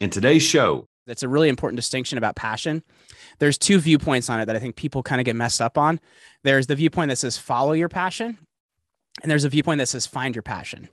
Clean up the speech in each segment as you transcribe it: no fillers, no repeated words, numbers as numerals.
In today's show, that's a really important distinction about passion. There's two viewpoints on it that I think people kind of get messed up on. There's the viewpoint that says follow your passion, and there's a viewpoint that says find your passion.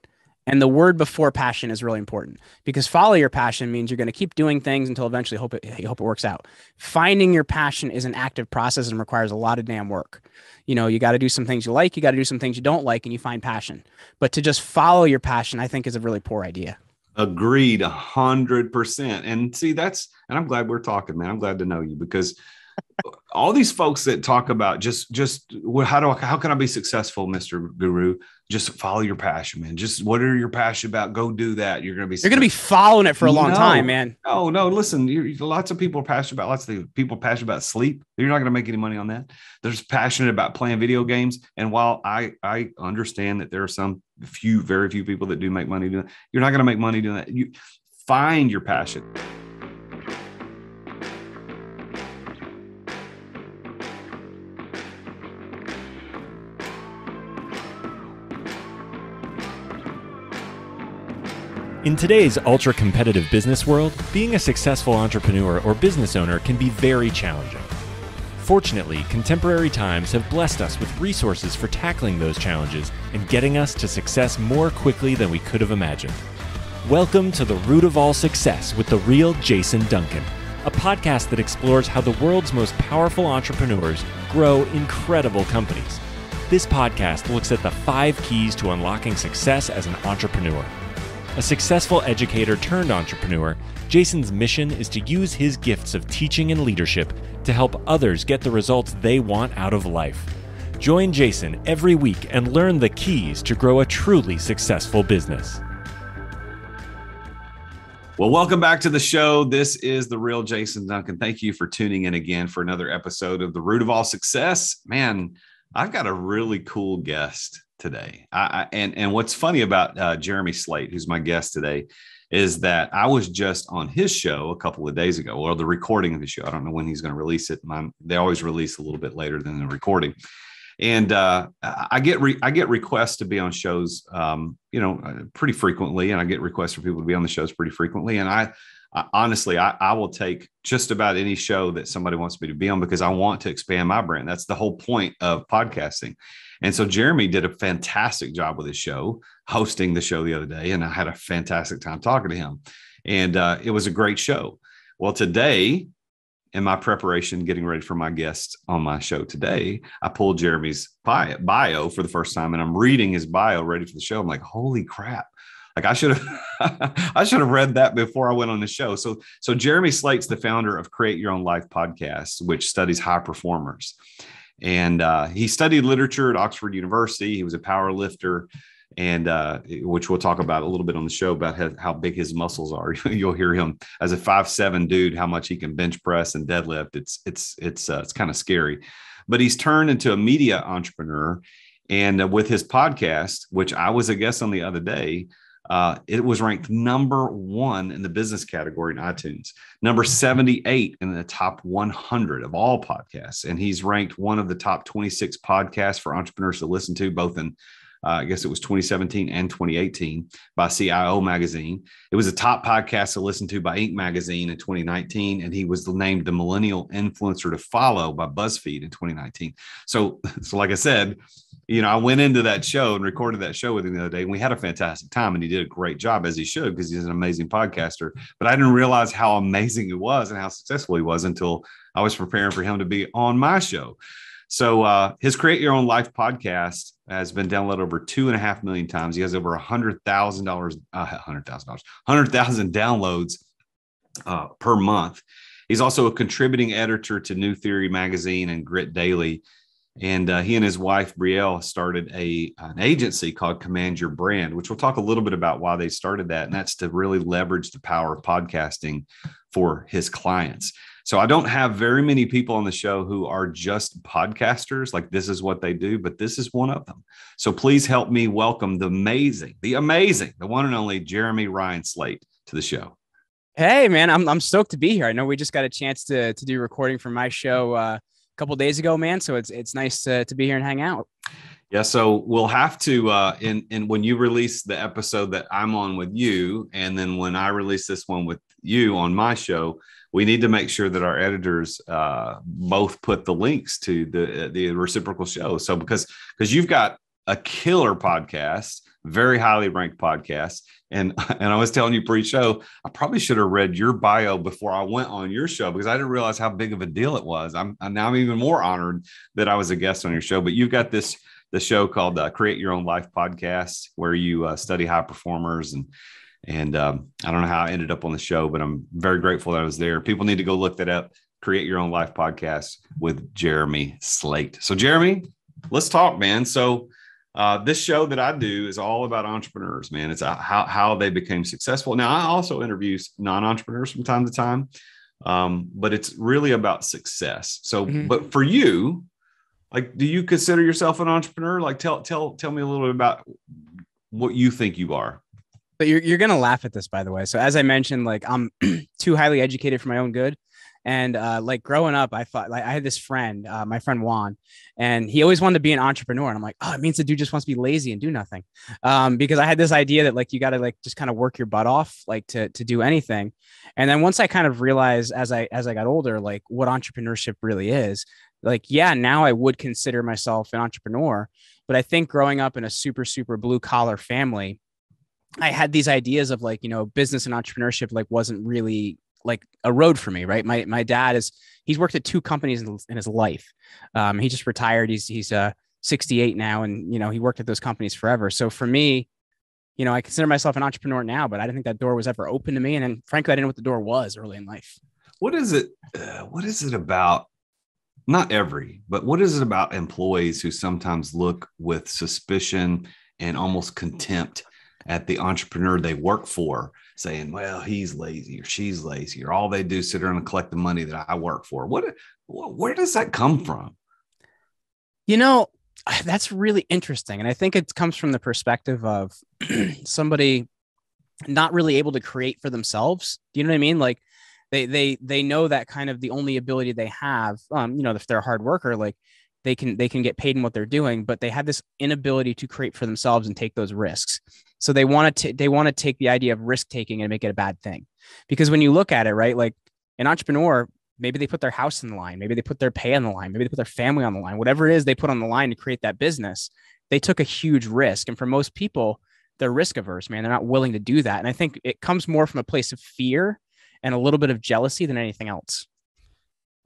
And the word before passion is really important, because follow your passion means you're going to keep doing things until eventually you hope it works out. Finding your passion is an active process and requires a lot of damn work. You got to do some things you like, you got to do some things you don't like, and you find passion. But to just follow your passion, I think, is a really poor idea. Agreed 100%. And see, and I'm glad we're talking, man. I'm glad to know you, because all these folks that talk about just how can I be successful, Mr. Guru? Just follow your passion, man. Just what are you passionate about? Go do that. You're going to be following it for a long time, man. No. Listen, lots of people are passionate about lots of things. People are passionate about sleep. You're not going to make any money on that. There's passionate about playing video games. And while I understand that there are very few people that do make money doing that, you're not going to make money doing that. You find your passion. In today's ultra-competitive business world, being a successful entrepreneur or business owner can be very challenging. Fortunately, contemporary times have blessed us with resources for tackling those challenges and getting us to success more quickly than we could have imagined. Welcome to The Root of All Success with the real Jason Duncan, a podcast that explores how the world's most powerful entrepreneurs grow incredible companies. This podcast looks at the 5 keys to unlocking success as an entrepreneur. A successful educator turned entrepreneur, Jason's mission is to use his gifts of teaching and leadership to help others get the results they want out of life. Join Jason every week and learn the keys to grow a truly successful business. Well, welcome back to the show. This is the real Jason Duncan. Thank you for tuning in again for another episode of The Root of All Success. Man, I've got a really cool guest today. And what's funny about Jeremy Slate, who's my guest today, is that I was just on his show a couple of days ago, or the recording of the show. I don't know when he's going to release it. They always release a little bit later than the recording. And I get requests to be on shows, pretty frequently, and I get requests for people to be on the shows pretty frequently. And I honestly will take just about any show that somebody wants me to be on, because I want to expand my brand. That's the whole point of podcasting. And so Jeremy did a fantastic job with his show, hosting the show the other day, and I had a fantastic time talking to him. And it was a great show. Well, today, in my preparation, getting ready for my guest on my show today, I pulled Jeremy's bio for the first time, and I'm reading his bio ready for the show. I'm like, holy crap. Like I should have read that before I went on the show. So Jeremy Slate's the founder of Create Your Own Life podcast, which studies high performers. And he studied literature at Oxford University. He was a power lifter, and which we'll talk about a little bit on the show about how big his muscles are. You'll hear him as a 5'7" dude, how much he can bench press and deadlift. It's kind of scary, but he's turned into a media entrepreneur. And with his podcast, which I was a guest on the other day, it was ranked number 1 in the business category in iTunes, number 78 in the top 100 of all podcasts. And he's ranked one of the top 26 podcasts for entrepreneurs to listen to, both in, I guess it was 2017 and 2018 by CIO magazine. It was a top podcast to listen to by Inc. magazine in 2019. And he was named the millennial influencer to follow by BuzzFeed in 2019. So like I said, I went into that show and recorded that show with him the other day, and we had a fantastic time, and he did a great job, as he should, because he's an amazing podcaster. But I didn't realize how amazing it was and how successful he was until I was preparing for him to be on my show. So his Create Your Own Life podcast has been downloaded over 2.5 million times. He has over 100,000 downloads per month. He's also a contributing editor to New Theory magazine and Grit Daily. And he and his wife, Brielle, started an agency called Command Your Brand, which we'll talk a little bit about why they started that. And that's to really leverage the power of podcasting for his clients. So I don't have very many people on the show who are just podcasters, like this is what they do, but this is one of them. So please help me welcome the amazing, the one and only Jeremy Ryan Slate to the show. Hey, man, I'm stoked to be here. I know we just got a chance to do recording for my show couple of days ago, man. So it's nice to be here and hang out. Yeah, so we'll have to in when you release the episode that I'm on with you, and then when I release this one with you on my show, we need to make sure that our editors both put the links to the reciprocal show. So because you've got a killer podcast, very highly ranked podcast, and I was telling you pre-show, I probably should have read your bio before I went on your show because I didn't realize how big of a deal it was. I'm even more honored that I was a guest on your show. But you've got the show called Create Your Own Life Podcast, where you study high performers. And I don't know how I ended up on the show, but I'm very grateful that I was there. People need to go look that up. Create Your Own Life Podcast with Jeremy Slate. So Jeremy, let's talk, man. So this show that I do is all about entrepreneurs, man. It's how they became successful. Now, I also interview non-entrepreneurs from time to time, but it's really about success. So, but for you, like, do you consider yourself an entrepreneur? Like, tell me a little bit about what you think you are. But you're gonna laugh at this, by the way. So as I mentioned, like I'm too highly educated for my own good. And like growing up, I thought like I had this friend, my friend Juan, and he always wanted to be an entrepreneur. And I'm like, oh, it means the dude just wants to be lazy and do nothing. Because I had this idea that like you got to like just kind of work your butt off like to do anything. And then once I kind of realized as I got older, like what entrepreneurship really is, like, yeah, now I would consider myself an entrepreneur. But I think growing up in a super, super blue collar family, I had these ideas of like, business and entrepreneurship like wasn't really like a road for me, right? My dad he's worked at 2 companies in his life. He just retired. He's 68 now, and he worked at those companies forever. So for me, I consider myself an entrepreneur now, but I didn't think that door was ever open to me. And then frankly, I didn't know what the door was early in life. What is it about? Not every, but what is it about employees who sometimes look with suspicion and almost contempt at the entrepreneur they work for, saying, well, he's lazy or she's lazy, or all they do is sit around and collect the money that I work for? Where does that come from? That's really interesting. And I think it comes from the perspective of somebody not really able to create for themselves. Do you know what I mean? Like they know that kind of the only ability they have, if they're a hard worker, like they can get paid in what they're doing, but they have this inability to create for themselves and take those risks. So they want to take the idea of risk taking and make it a bad thing. Because when you look at it, right, like an entrepreneur, maybe they put their house on the line, maybe they put their pay on the line, maybe they put their family on the line, whatever it is they put on the line to create that business. They took a huge risk. And for most people, they're risk averse, man. They're not willing to do that. And I think it comes more from a place of fear and a little bit of jealousy than anything else.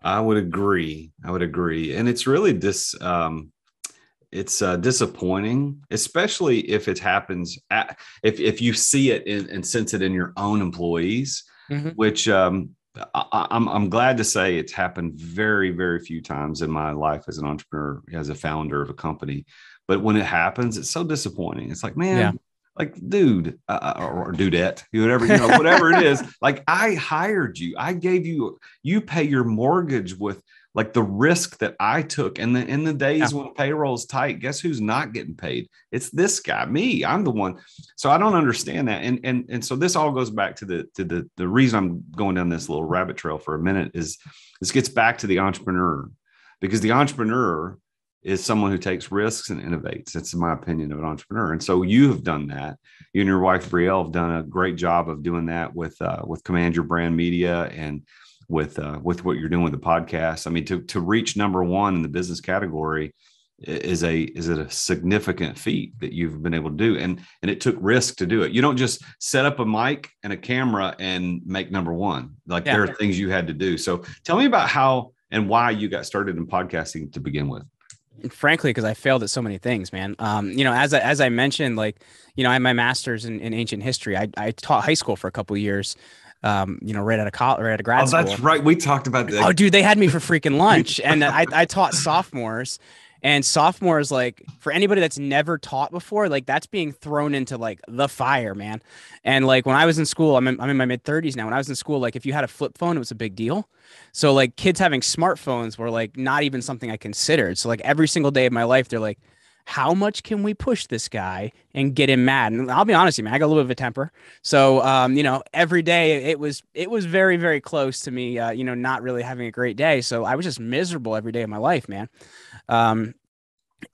I would agree. And it's really disappointing, especially if it happens if you see it and sense it in your own employees, which I'm glad to say it's happened very, very few times in my life as an entrepreneur, as a founder of a company. But when it happens, it's so disappointing. It's like, man, yeah. Like, dude, or dudette, whatever it is. Like, I hired you. I gave you pay your mortgage with like the risk that I took. And then in the days when payroll's tight, guess who's not getting paid? It's this guy, me. I'm the one. So I don't understand that. And so this all goes back to the reason I'm going down this little rabbit trail for a minute is this gets back to the entrepreneur, because the entrepreneur is someone who takes risks and innovates. That's my opinion of an entrepreneur. And so you have done that. You and your wife, Brielle, have done a great job of doing that with Command Your Brand Media and with what you're doing with the podcast. I mean, to reach number 1 in the business category is a significant feat that you've been able to do. And it took risk to do it. You don't just set up a mic and a camera and make number 1. Like there are things you had to do. So tell me about how and why you got started in podcasting to begin with. Frankly, because I failed at so many things, man. As I mentioned, like, I have my master's in ancient history. I taught high school for a couple of years, right out of college, right out of grad school. Oh, that's right. We talked about that. Oh, dude, they had me for freaking lunch. And I taught sophomores. And sophomores, like, for anybody that's never taught before, like, that's being thrown into like the fire, man. And like when I was in school, I'm in my mid-30s now. When I was in school, like if you had a flip phone, it was a big deal. So like kids having smartphones were like not even something I considered. So like every single day of my life, they're like, how much can we push this guy and get him mad? And I'll be honest with you, man, I got a little bit of a temper. So, every day it was very, very close to me, not really having a great day. So I was just miserable every day of my life, man.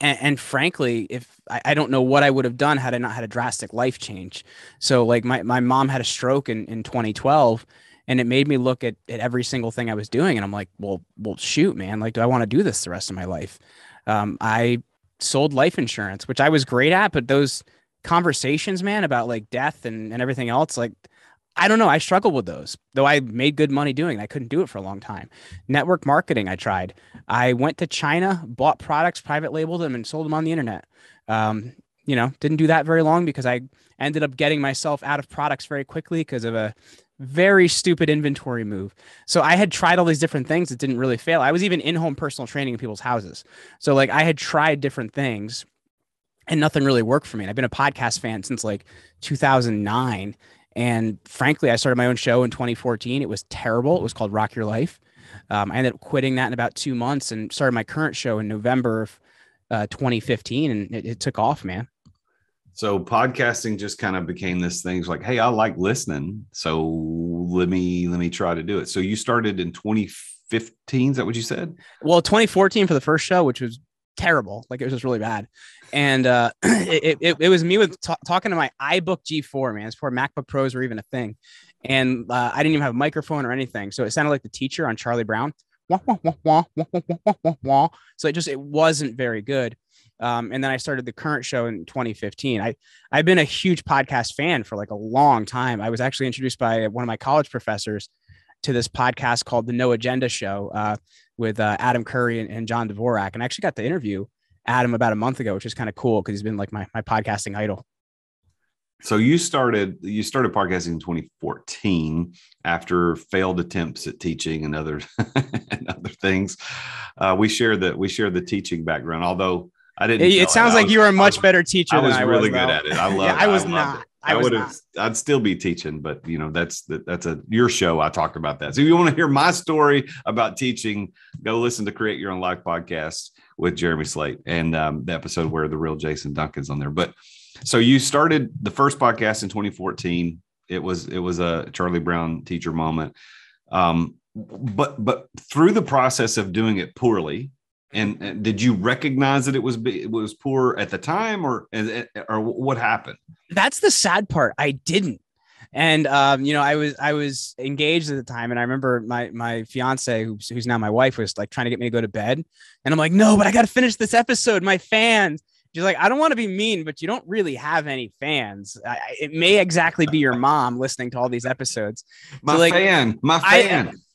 And frankly, if I don't know what I would have done had I not had a drastic life change. So like my mom had a stroke in 2012, and it made me look at every single thing I was doing. And I'm like, well, shoot, man, like, do I want to do this the rest of my life? I sold life insurance, which I was great at, but those conversations, man, about like death and everything else, like, I don't know. I struggled with those, though I made good money doing it. I couldn't do it for a long time. Network marketing, I tried. I went to China, bought products, private labeled them, and sold them on the internet. Didn't do that very long because I ended up getting myself out of products very quickly because of a very stupid inventory move. So I had tried all these different things that didn't really fail. I was even in-home personal training in people's houses. So like I had tried different things and nothing really worked for me. And I've been a podcast fan since like 2009. And frankly, I started my own show in 2014. It was terrible. It was called Rock Your Life. I ended up quitting that in about 2 months and started my current show in November of 2015. And it took off, man. So podcasting just kind of became this thing. It's like, hey, I like listening, so let me try to do it. So you started in 2015. Is that what you said? Well, 2014 for the first show, which was terrible. Like it was just really bad. And it was me with talking to my iBook G4, man. It's before MacBook Pros were even a thing. And I didn't even have a microphone or anything. So it sounded like the teacher on Charlie Brown. Wah, wah, wah, wah, wah, wah, wah, wah, wah. So it wasn't very good. And then I started the current show in 2015. I've been a huge podcast fan for like a long time. I was actually introduced by one of my college professors to this podcast called The No Agenda Show with Adam Curry and John Dvorak. And I actually got to interview Adam about a month ago, which is kind of cool because he's been like my podcasting idol. So you started podcasting in 2014 after failed attempts at teaching and other things. We share the teaching background, although I didn't. It sounds like you were a much better teacher than I was. Really good at it. I love. I was not. I'd still be teaching, but that's your show. I talked about that. So if you want to hear my story about teaching, go listen to Create Your Own Life podcast with Jeremy Slate and the episode where the real Jason Duncan's on there. But so you started the first podcast in 2014. It was a Charlie Brown teacher moment. But through the process of doing it poorly, and did you recognize that it was poor at the time, or what happened? That's the sad part. I didn't. And I was engaged at the time, and I remember my fiance, who's now my wife, was like trying to get me to go to bed, and I'm like, no, but I got to finish this episode. My fans. She's like, I don't want to be mean, but you don't really have any fans. It may exactly be your mom listening to all these episodes. My fan.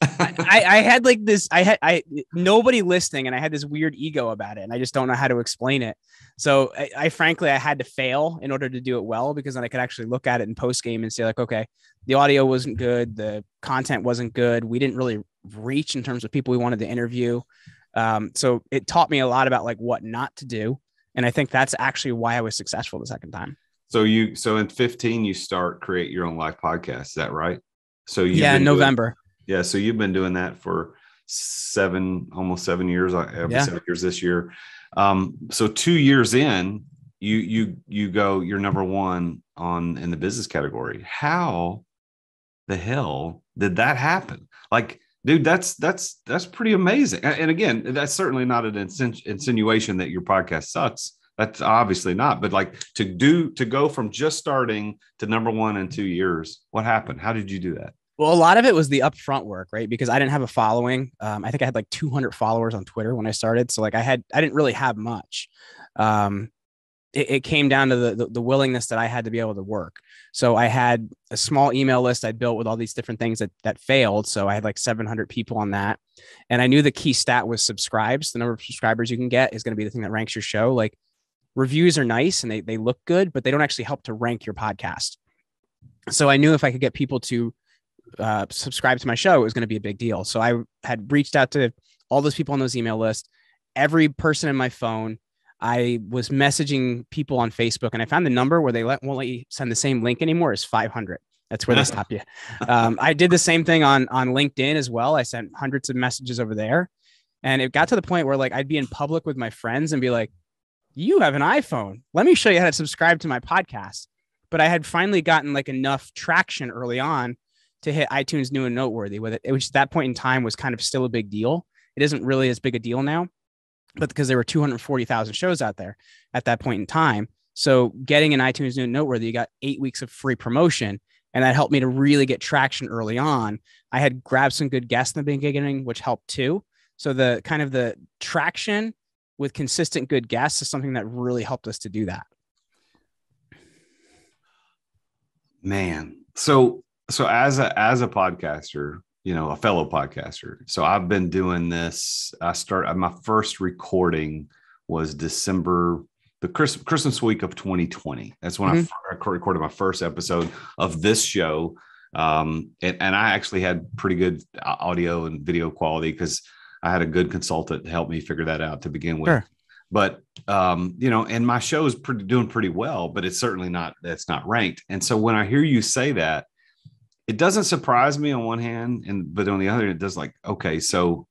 I had like this. I nobody listening, and I had this weird ego about it, and I just don't know how to explain it. So I frankly had to fail in order to do it well, because then I could actually look at it in post game and say like, okay, the audio wasn't good, the content wasn't good, we didn't really reach in terms of people we wanted to interview. So it taught me a lot about like what not to do. And I think that's actually why I was successful the second time. So in 15, you start Create Your Own Life podcast. Is that right? So in November. So you've been doing that for almost 7 years. 7 years this year. So 2 years in, you go, you're number one in the business category. How the hell did that happen? Like, dude, that's pretty amazing. And again, that's certainly not an insinuation that your podcast sucks. That's obviously not. But like to go from just starting to number one in 2 years, what happened? How did you do that? Well, a lot of it was the upfront work, right? Because I didn't have a following. I think I had like 200 followers on Twitter when I started. So like I didn't really have much. It came down to the willingness that I had to be able to work. So I had a small email list I built with all these different things that failed. So I had like 700 people on that. And I knew the key stat was subscribes. The number of subscribers you can get is going to be the thing that ranks your show. Like reviews are nice and they look good, but they don't actually help to rank your podcast. So I knew if I could get people to subscribe to my show, it was going to be a big deal. So I had reached out to all those people on those email lists, every person in my phone. I was messaging people on Facebook, and I found the number where they won't let you send the same link anymore is 500. That's where they stop you. I did the same thing on LinkedIn as well. I sent hundreds of messages over there, and it got to the point where like I'd be in public with my friends and be like, you have an iPhone. Let me show you how to subscribe to my podcast. But I had finally gotten like enough traction early on to hit iTunes New and Noteworthy with it, which at that point in time was kind of still a big deal. It isn't really as big a deal now. but because there were 240,000 shows out there at that point in time. So getting an iTunes New Noteworthy, you got 8 weeks of free promotion. And that helped me to really get traction early on. I had grabbed some good guests in the beginning, which helped too. So the kind of the traction with consistent good guests is something that really helped us to do that. Man. So as a podcaster, a fellow podcaster. So I've been doing this. My first recording was December, the Christmas week of 2020. That's when I recorded my first episode of this show. And I actually had pretty good audio and video quality because I had a good consultant to help me figure that out to begin with. Sure. But, and my show is doing pretty well, but it's certainly that's not ranked. And so when I hear you say that, it doesn't surprise me on one hand, but on the other, it does okay, so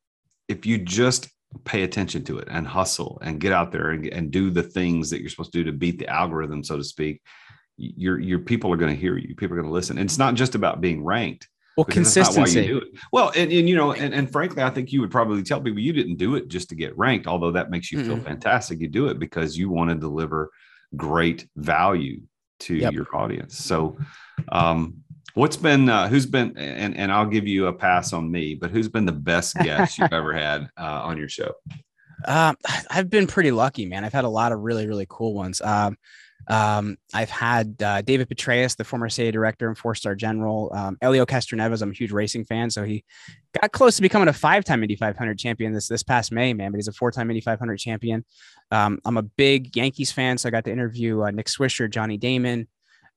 if you just pay attention to it and hustle and get out there and do the things that you're supposed to do to beat the algorithm, so to speak, your people are going to hear you. People are going to listen. And it's not just about being ranked. Well, consistency. That's not why you do it. Well, and frankly, I think you would probably tell people you didn't do it just to get ranked, although that makes you feel fantastic. You do it because you want to deliver great value to your audience. So, who's been, and I'll give you a pass on me, but who's been the best guest you've ever had on your show? I've been pretty lucky, man. I've had a lot of really, really cool ones. I've had David Petraeus, the former CIA director and 4-star general. Elio Castroneves, I'm a huge racing fan, so he got close to becoming a 5-time Indy 500 champion this past May, man. But he's a 4-time Indy 500 champion. I'm a big Yankees fan, so I got to interview Nick Swisher, Johnny Damon.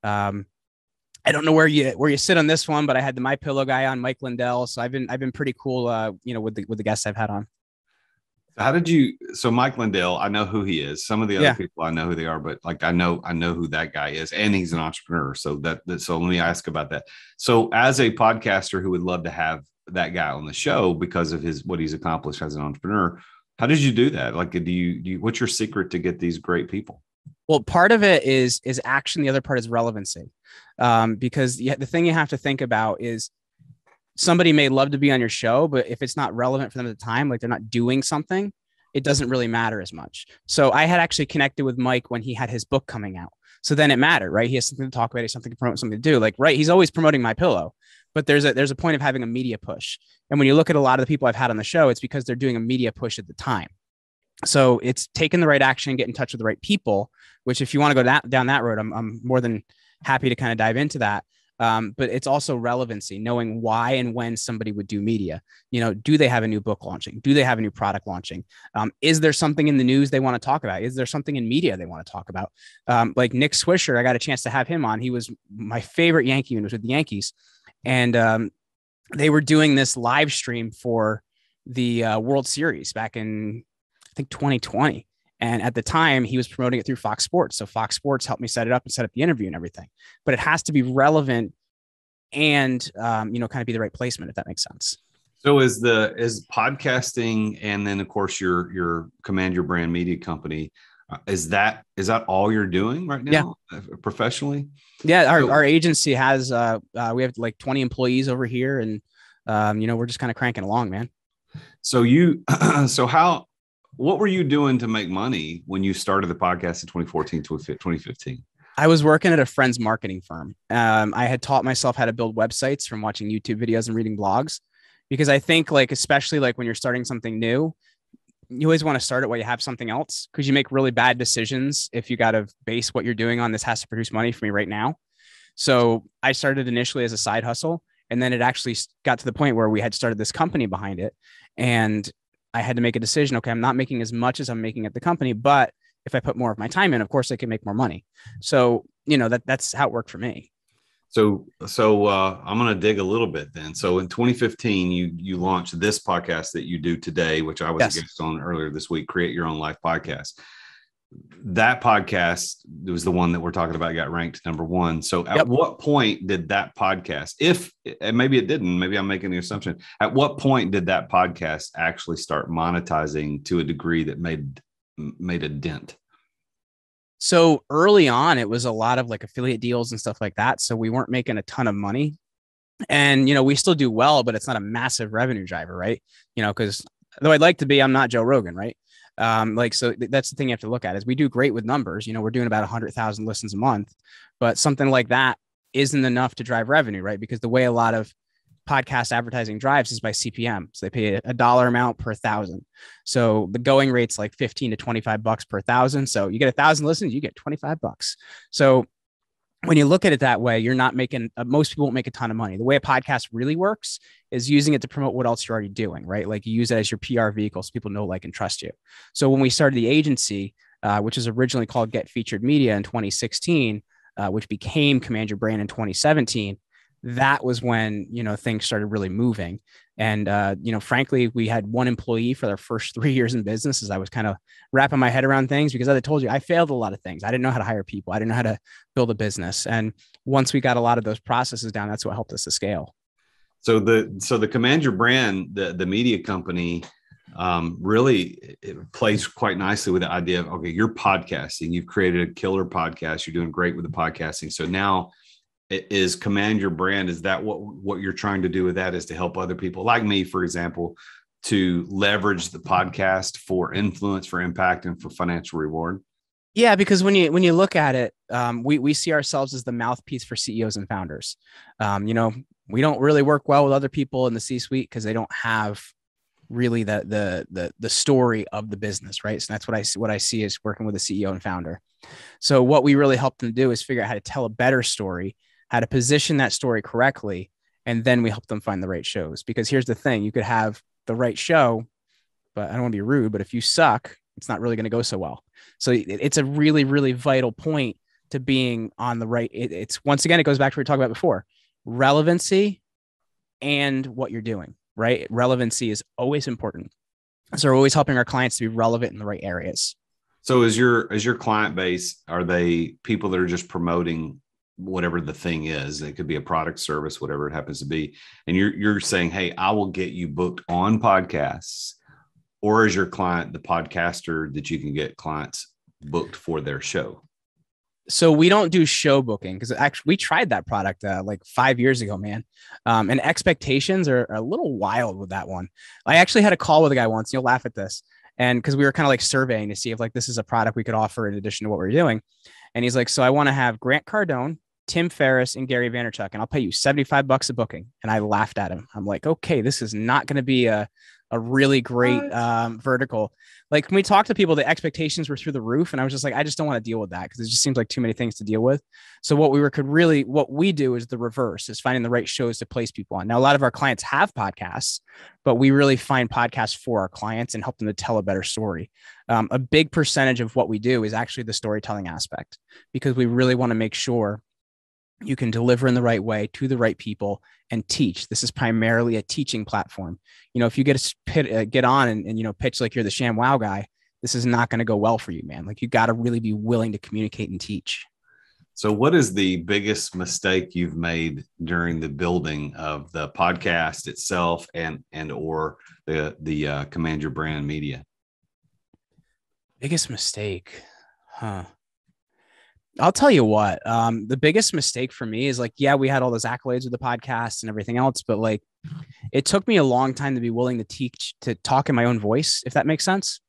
I don't know where you sit on this one, but I had the My Pillow guy on, Mike Lindell. So I've been pretty cool, with the guests I've had on. So Mike Lindell, I know who he is. Some of the other people, I know who they are, but I know who that guy is, and he's an entrepreneur. So so let me ask about that. So as a podcaster who would love to have that guy on the show because of what he's accomplished as an entrepreneur, how did you do that? Do you what's your secret to get these great people? Well, part of it is action. The other part is relevancy. Because the thing you have to think about is somebody may love to be on your show, but if it's not relevant for them at the time, they're not doing something, it doesn't really matter as much. So I had actually connected with Mike when he had his book coming out. So then it mattered, right? He has something to talk about, he has something to promote, something to do. He's always promoting My Pillow, but there's a point of having a media push. And when you look at a lot of the people I've had on the show, it's because they're doing a media push at the time. So it's taking the right action, get in touch with the right people, which if you want to go down that road, I'm more than happy to kind of dive into that. But it's also relevancy, knowing why and when somebody would do media. Do they have a new book launching? Do they have a new product launching? Is there something in the news they want to talk about? Is there something in media they want to talk about? Like Nick Swisher, I got a chance to have him on. He was my favorite Yankee when he was with the Yankees. And they were doing this live stream for the World Series back in, I think, 2020. And at the time, he was promoting it through Fox Sports. So Fox Sports helped me set it up and set up the interview and everything. But it has to be relevant and, kind of be the right placement, if that makes sense. So is podcasting, and then of course your Command Your Brand media company, is that all you're doing right now professionally? Yeah. Our agency has, we have 20 employees over here, and, we're just kind of cranking along, man. So what were you doing to make money when you started the podcast in 2014 to 2015? I was working at a friend's marketing firm. I had taught myself how to build websites from watching YouTube videos and reading blogs, because I think especially when you're starting something new, you always want to start it while you have something else, because you make really bad decisions if you got to base what you're doing on this has to produce money for me right now. So I started initially as a side hustle, and then it actually got to the point where we had started this company behind it. And I had to make a decision. Okay, I'm not making as much as I'm making at the company, but if I put more of my time in, of course I can make more money. So, that's how it worked for me. So I'm going to dig a little bit then. So in 2015, you launched this podcast that you do today, which I was a guest on earlier this week, Create Your Own Life podcast. That podcast was the one that we're talking about, got ranked number 1. So at what point did that podcast, and maybe it didn't, maybe I'm making the assumption, at what point did that podcast actually start monetizing to a degree that made a dent? So early on, it was a lot of affiliate deals and stuff like that. So we weren't making a ton of money, and, we still do well, but it's not a massive revenue driver, right? Because though I'd like to be, I'm not Joe Rogan, right? That's the thing you have to look at is we do great with numbers. We're doing about 100,000 listens a month, but something like that isn't enough to drive revenue, right? Because the way a lot of podcast advertising drives is by CPM. So they pay a dollar amount per thousand. So the going rate's like 15 to $25 per thousand. So you get 1,000 listens, you get $25. So when you look at it that way, you're not making, most people won't make a ton of money. The way a podcast really works is using it to promote what else you're already doing, right? Like you use it as your PR vehicle so people know, like, and trust you. So when we started the agency, which was originally called Get Featured Media in 2016, which became Command Your Brand in 2017, that was when, things started really moving. And, frankly, we had one employee for their first 3 years in business as I was kind of wrapping my head around things, because as I told you, I failed a lot of things. I didn't know how to hire people. I didn't know how to build a business. And once we got a lot of those processes down, that's what helped us to scale. So the Command Your Brand, the media company, really it plays quite nicely with the idea of, okay, you're podcasting, you've created a killer podcast, you're doing great with the podcasting. So now is Command Your Brand, is that what you're trying to do with that, is to help other people like me, for example, to leverage the podcast for influence, for impact, and for financial reward? Yeah, because when you look at it, we see ourselves as the mouthpiece for CEOs and founders. We don't really work well with other people in the C-suite because they don't have really the story of the business, right? So that's what I see is working with a CEO and founder. So what we really help them do is figure out how to tell a better story, how to position that story correctly, and then we help them find the right shows. Because here's the thing, you could have the right show, but I don't want to be rude, but if you suck, it's not really going to go so well. So it's a really, really vital point to being on the right. It's once again, it goes back to what we talked about before, relevancy and what you're doing, right? Relevancy is always important. So we're always helping our clients to be relevant in the right areas. So is your client base, are they people that are just promoting whatever the thing is? It could be a product, service, whatever it happens to be. And you're saying, hey, I will get you booked on podcasts. Or is your client the podcaster that you can get clients booked for their show? So we don't do show booking, because actually we tried that product like 5 years ago, man. And expectations are a little wild with that one. I actually had a call with a guy once, you'll laugh at this. And because we were kind of like surveying to see if like this is a product we could offer in addition to what we're doing. And he's like, so I want to have Grant Cardone, Tim Ferriss, and Gary Vaynerchuk, and I'll pay you $75 a booking. And I laughed at him. I'm like, okay, this is not going to be a really great vertical. Like when we talk to people, the expectations were through the roof. And I was just like, I just don't want to deal with that because it just seems like too many things to deal with. So what we do is the reverse, is finding the right shows to place people on. Now, a lot of our clients have podcasts, but we really find podcasts for our clients and help them to tell a better story. A big percentage of what we do is actually the storytelling aspect, because we really want to make sure you can deliver in the right way to the right people and teach. This is primarily a teaching platform. If you get on and pitch like you're the ShamWow guy, this is not going to go well for you, man. Like you got to really be willing to communicate and teach. So what is the biggest mistake you've made during the building of the podcast itself and or the Command Your Brand media? Biggest mistake? I'll tell you what, the biggest mistake for me is like, yeah, we had all those accolades with the podcast and everything else, but like, it took me a long time to be willing to talk in my own voice, if that makes sense.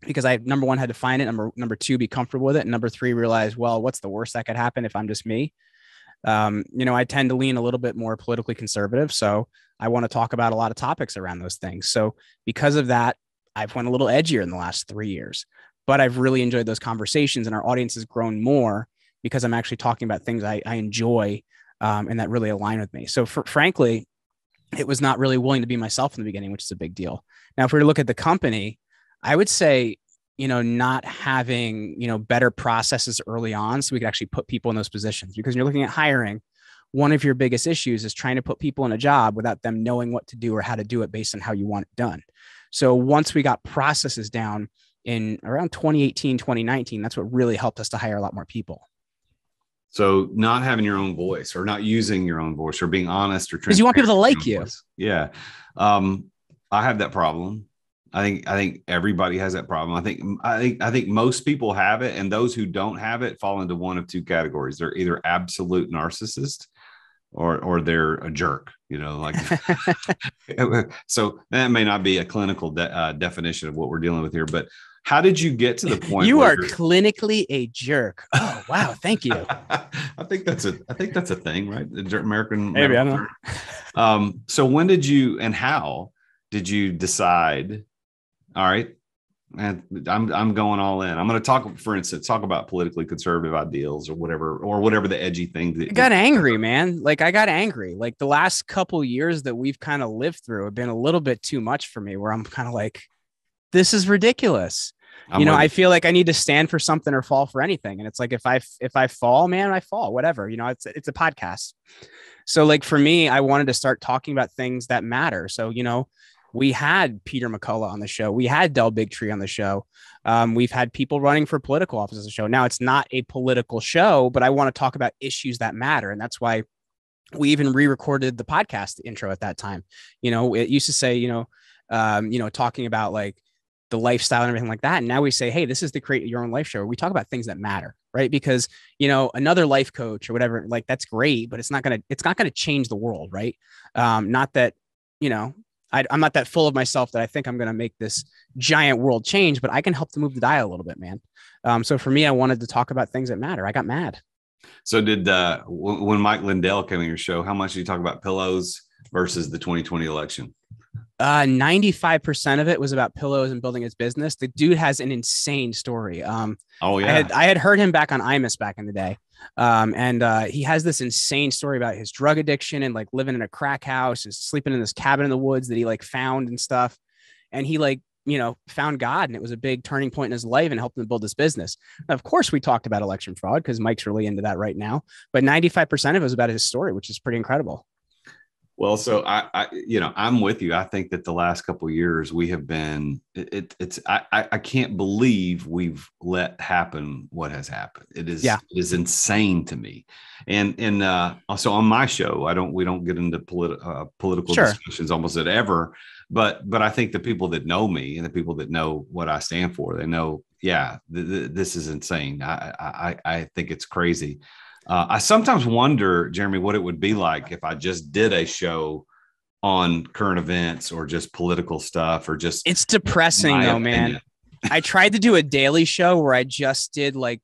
Because I, number one, had to find it. Number two, be comfortable with it. And number three, realize, well, what's the worst that could happen if I'm just me? I tend to lean a little bit more politically conservative. So I want to talk about a lot of topics around those things. So because of that, I've went a little edgier in the last 3 years. But I've really enjoyed those conversations, and our audience has grown more because I'm actually talking about things I enjoy and that really align with me. So frankly, it was not really willing to be myself in the beginning, which is a big deal. Now, if we were to look at the company, I would say, not having, better processes early on so we could actually put people in those positions. Because when you're looking at hiring, one of your biggest issues is trying to put people in a job without them knowing what to do or how to do it based on how you want it done. So once we got processes down, in around 2018, 2019, that's what really helped us to hire a lot more people. So not having your own voice, or not using your own voice, or being honest, or because you want people to like you. Voice. Yeah. I have that problem. I think everybody has that problem. I think most people have it, and those who don't have it fall into one of two categories. They're either absolute narcissist or they're a jerk, so that may not be a clinical definition of what we're dealing with here, but how did you get to the point You where are clinically a jerk. Oh, wow. Thank you. I think that's a thing, right? The American. Maybe, I don't know. So when did you and how did you decide? All right, and I'm going all in. I'm going to talk about politically conservative ideals or whatever the edgy thing that I got angry, man. Like I got angry. Like the last couple years that we've kind of lived through have been a little bit too much for me, where I'm kind of like, this is ridiculous. I feel like I need to stand for something or fall for anything. And it's like, if I fall, man, I fall, whatever, it's a podcast. So like for me, I wanted to start talking about things that matter. So, we had Peter McCullough on the show. We had Del Bigtree on the show. We've had people running for political office on the show. Now it's not a political show, but I want to talk about issues that matter. And that's why we even re-recorded the podcast intro at that time. It used to say, talking about like the lifestyle and everything like that. And now we say, hey, this is the Create Your Own Life show. We talk about things that matter, right? Because, another life coach or whatever, like that's great, but it's not going to change the world. Right. Not that, I'm not that full of myself that I think I'm going to make this giant world change, but I can help to move the dial a little bit, man. So for me, I wanted to talk about things that matter. I got mad. So did when Mike Lindell came on your show, how much did you talk about pillows versus the 2020 election? 95% of it was about pillows and building his business. The dude has an insane story. Oh yeah. I had heard him back on Imus back in the day. And he has this insane story about his drug addiction and like living in a crack house and sleeping in this cabin in the woods that he like found and stuff. And he like, found God, and it was a big turning point in his life and helped him build this business. Now, of course, we talked about election fraud because Mike's really into that right now, but 95% of it was about his story, which is pretty incredible. Well, so I'm with you. I think that the last couple of years we have been, I can't believe we've let happen what has happened. It is insane to me. And also on my show, we don't get into political discussions almost ever, but I think the people that know me and the people that know what I stand for, they know, this is insane. I think it's crazy. I sometimes wonder, Jeremy, what it would be like if I just did a show on current events or just political stuff or just. It's depressing though, man. I tried to do a daily show where I just did like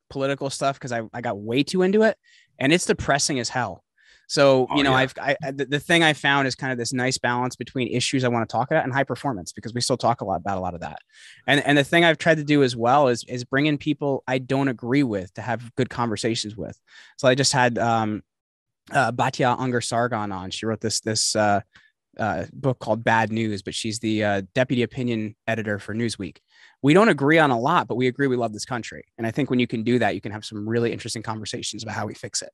political stuff because I got way too into it, and it's depressing as hell. So, the thing I found is kind of this nice balance between issues I want to talk about and high performance, because we still talk about a lot of that. And the thing I've tried to do as well is bring in people I don't agree with to have good conversations with. So I just had Batya Ungar Sargon on. She wrote this book called Bad News, but she's the deputy opinion editor for Newsweek. We don't agree on a lot, but we agree we love this country. And I think when you can do that, you can have some really interesting conversations about how we fix it.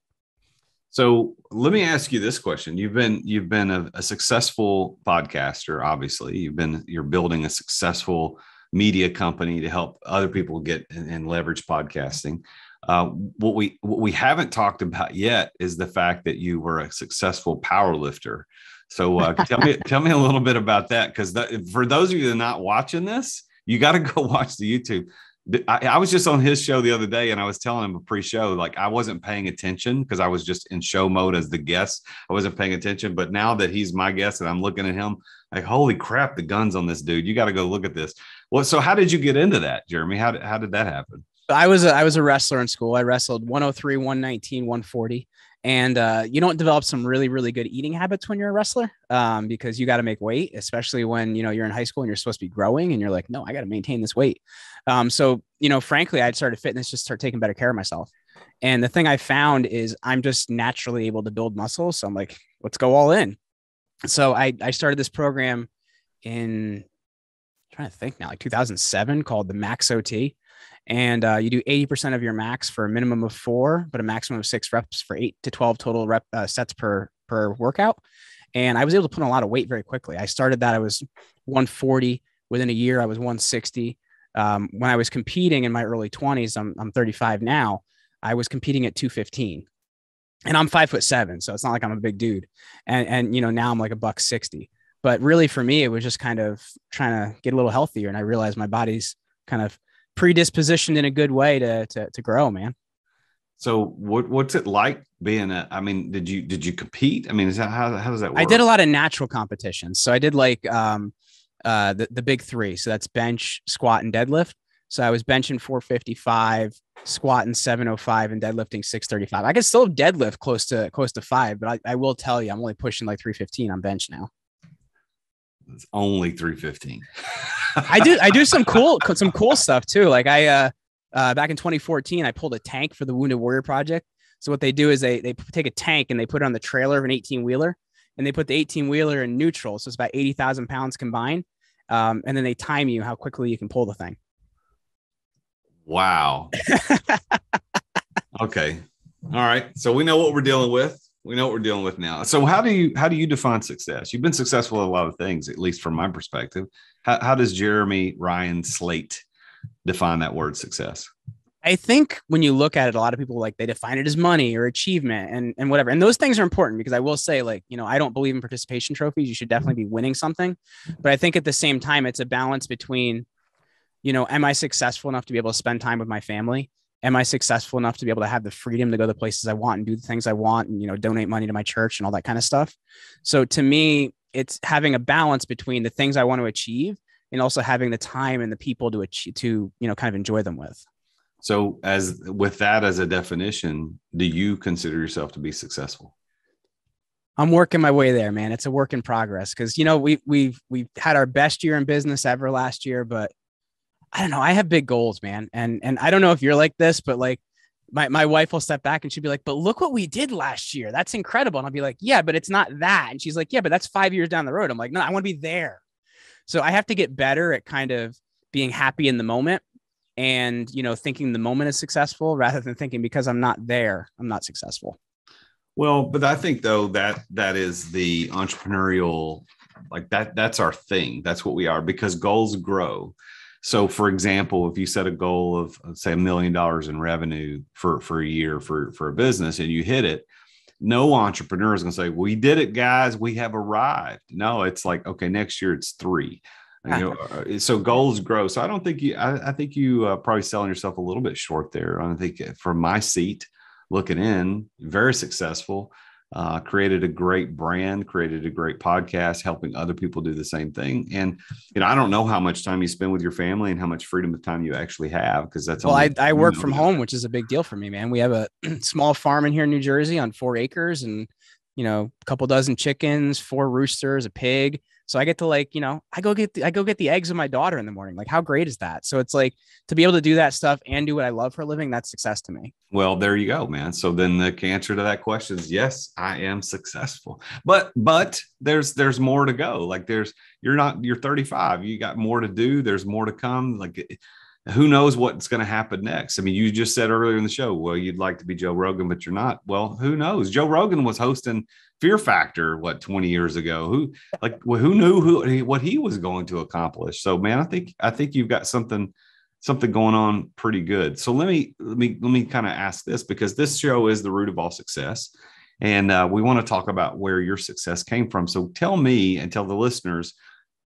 So let me ask you this question. You've been a successful podcaster. Obviously, you're building a successful media company to help other people get and leverage podcasting. What we haven't talked about yet is the fact that you were a successful power lifter. So tell me a little bit about that, because for those of you that are not watching this, you got to go watch the YouTube. I was just on his show the other day, and I was telling him a pre-show, like I wasn't paying attention because I was just in show mode as the guest. I wasn't paying attention, but now that he's my guest and I'm looking at him, like, holy crap, the gun's on this dude. You got to go look at this. Well, so how did you get into that, Jeremy? How did that happen? I was a wrestler in school. I wrestled 103, 119, 140. And you don't develop some really, really good eating habits when you're a wrestler, because you got to make weight, especially when, you're in high school and you're supposed to be growing and you're like, no, I got to maintain this weight. So, frankly, I'd started fitness, just start taking better care of myself. And the thing I found is I'm just naturally able to build muscle. So I'm like, let's go all in. So I started this program in, I'm trying to think now, like 2007, called the Max OT. And you do 80% of your max for a minimum of 4, but a maximum of 6 reps for 8 to 12 total sets per workout. And I was able to put on a lot of weight very quickly. I started that, I was 140. Within a year, I was 160. When I was competing in my early 20s, I'm 35 now, I was competing at 215. And I'm 5'7", so it's not like I'm a big dude. And now I'm like $160. But really for me, it was just kind of trying to get a little healthier. And I realized my body's kind of predispositioned in a good way to grow, man. So what's it like being did you compete? How does that work? I did a lot of natural competitions. So I did like the big three. So that's bench, squat, and deadlift. So I was benching 455, squatting 705, and deadlifting 635. I can still deadlift close to 5, but I will tell you, I'm only pushing like 315 on bench now. It's only 315. I do some cool stuff too. Like back in 2014, I pulled a tank for the Wounded Warrior Project. So what they do is they take a tank and they put it on the trailer of an 18-wheeler, and they put the 18-wheeler in neutral. So it's about 80,000 pounds combined. And then they time you how quickly you can pull the thing. Wow. Okay. All right. So we know what we're dealing with. We know what we're dealing with now. So how do you define success? You've been successful at a lot of things, at least from my perspective. How does Jeremy Ryan Slate define that word success? I think when you look at it, a lot of people like they define it as money or achievement and whatever. And those things are important because I will say, like, I don't believe in participation trophies. You should definitely be winning something. But I think at the same time, it's a balance between, am I successful enough to be able to spend time with my family? Am I successful enough to be able to have the freedom to go the places I want and do the things I want and, donate money to my church and all that kind of stuff? So to me, it's having a balance between the things I want to achieve and also having the time and the people to achieve, kind of enjoy them with. So with that as a definition, do you consider yourself to be successful? I'm working my way there, man. It's a work in progress because, we've had our best year in business ever last year, but I don't know. I have big goals, man. And I don't know if you're like this, but like my wife will step back and she'll be like, but look what we did last year. That's incredible. And I'll be like, yeah, but it's not that. And she's like, yeah, but that's 5 years down the road. I'm like, no, I want to be there. So I have to get better at kind of being happy in the moment and, thinking the moment is successful rather than thinking because I'm not there, I'm not successful. Well, but I think though that is the entrepreneurial, like that's our thing. That's what we are because goals grow. So for example, if you set a goal of say $1 million in revenue for a year for a business and you hit it, no entrepreneur is going to say, we did it, guys. We have arrived. No, it's like, okay, next year it's 3. So goals grow. So I don't think I think you probably selling yourself a little bit short there. I think from my seat looking in, very successful, created a great brand, created a great podcast, helping other people do the same thing. And, I don't know how much time you spend with your family and how much freedom of time you actually have. Cause that's, I work from home, which is a big deal for me, man. We have a small farm in here in New Jersey on 4 acres and, a couple dozen chickens, 4 roosters, a pig. So I get to I go get the eggs of my daughter in the morning. Like, how great is that? So it's like to be able to do that stuff and do what I love for a living, that's success to me. Well, there you go, man. So then the answer to that question is yes, I am successful. But there's more to go. Like you're 35. You got more to do. There's more to come. Like who knows what's going to happen next? I mean, you just said earlier in the show, well, you'd like to be Joe Rogan, but you're not. Well, who knows? Joe Rogan was hosting Fear Factor, 20 years ago? Who knew what he was going to accomplish? So, man, I think you've got something going on pretty good. So let me kind of ask this, because this show is the root of all success, and we want to talk about where your success came from. So tell me and tell the listeners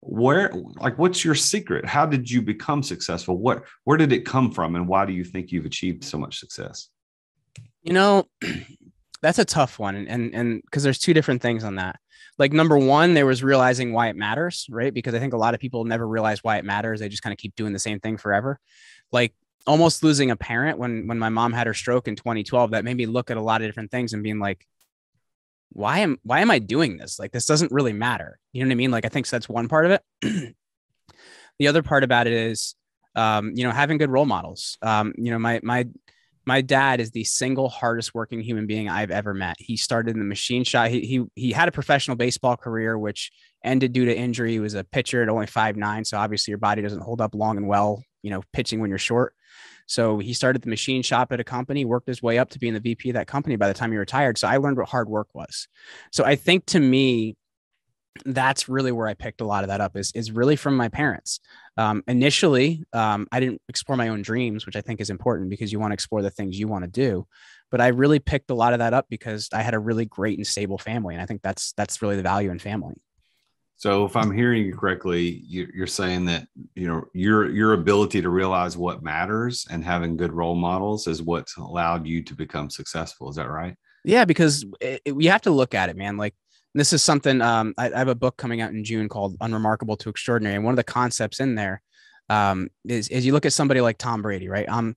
what's your secret? How did you become successful? Where did it come from, and why do you think you've achieved so much success? That's a tough one. And because there's 2 different things on that. Like, number one, there was realizing why it matters, right? Because I think a lot of people never realize why it matters. They just kind of keep doing the same thing forever. Like almost losing a parent when my mom had her stroke in 2012, that made me look at a lot of different things and being like, why am I doing this? Like, this doesn't really matter. You know what I mean? Like, I think that's one part of it. The other part about it is, having good role models. My dad is the single hardest working human being I've ever met. He started in the machine shop. He had a professional baseball career, which ended due to injury. He was a pitcher at only 5'9". So obviously your body doesn't hold up long and well, pitching when you're short. So he started the machine shop at a company, worked his way up to being the VP of that company by the time he retired. So I learned what hard work was. So I think to me, that's really where I picked a lot of that up is really from my parents. Initially, I didn't explore my own dreams, which I think is important because you want to explore the things you want to do. But I really picked a lot of that up because I had a really great and stable family. And I think that's really the value in family. So if I'm hearing you correctly, you're saying that, your ability to realize what matters and having good role models is what's allowed you to become successful. Is that right? Yeah, because we have to look at it, man. Like, This is something I have a book coming out in June called Unremarkable to Extraordinary. And one of the concepts in there is you look at somebody like Tom Brady, right? I'm